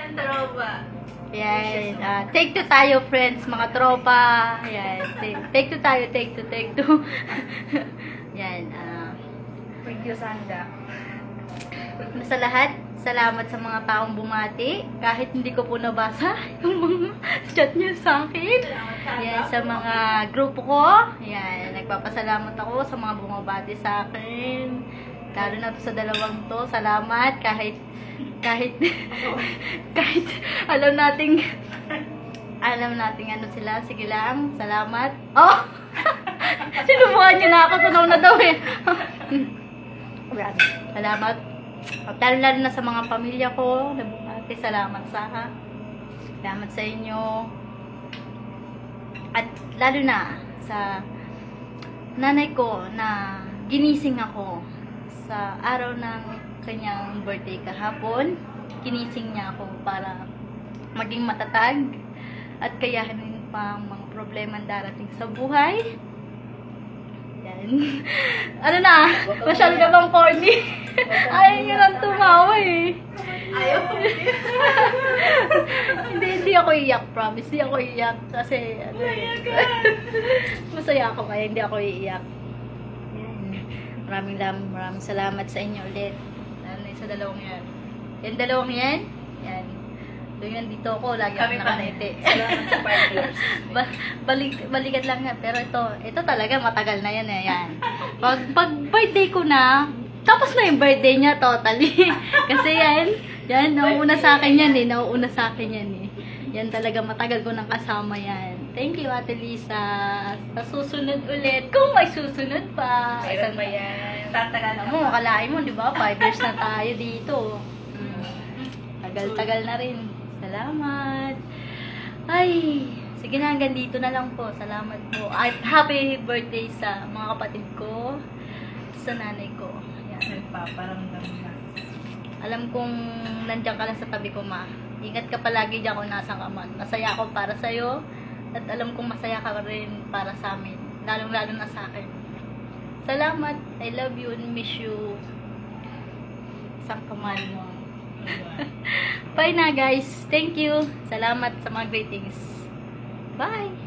Yan, tropa. Yan. Take two tayo, friends, mga tropa. Yan. Take two tayo, take two. Yan. Thank you, Sanda. Sa lahat, salamat sa mga taong bumati. Kahit hindi ko po nabasa yung mga chat niyo sa akin. Yan, sa mga grupo ko. Yan, nagpapasalamat ako sa mga bumabati sa akin. Lalo na to sa dalawang to. Salamat kahit alam nating ano sila. Sige lang, salamat. Oh! Sinubukan niyo na ako, tunaw na daw eh. Salamat. At lalo na sa mga pamilya ko, nabumati, salamat salamat sa inyo. At lalo na sa nanay ko na ginising ako sa araw ng kanyang birthday kahapon. Ginising niya ako para maging matatag at kayanin pa ang mga problema darating sa buhay. Yan. Ano na? Masyado na bang corny? Ayaw nyo lang tumawa eh. Ayaw ko. Hindi ako iyak, promise. Hindi ako iyak kasi ano eh. Masaya ako kaya hindi ako iiyak. Yan. Maraming salamat sa inyo ulit. Lalo na sa dalawang yan. Yung dalawang yan, yan. Doon yan dito ako, lagi ako nakangiti. Salamat sa partners. Balikat lang yan. Pero ito talaga matagal na yan eh. Yan. Pag birthday ko na, tapos na yung birthday niya totally. Kasi yan, nauuna sa akin yan eh. Nauuna sa akin yan eh. Yan talaga matagal ko nang kasama yan. Thank you, Ate Lisa. Sa susunod ulit. Kung may susunod pa. Mayroon ba yan? Tatagal Alam mo, akalain mo, di ba? 5 years na tayo dito. Tagal-tagal na rin. Salamat. Ay, sige na, hanggang dito na lang po. Salamat po. At happy birthday sa mga kapatid ko, sa nanay ko. Yan. Nagpaparamdam na. Alam kong nandiyan ka lang sa tabi ko, ma. Ingat ka palagi dyan kung nasaan ka man. Masaya ako para sa'yo. At alam kong masaya ka rin para sa amin. Lalong-lalo na sa akin. Salamat. I love you and miss you. Isang kamal mo. Bye na guys. Thank you. Salamat sa mga greetings. Bye.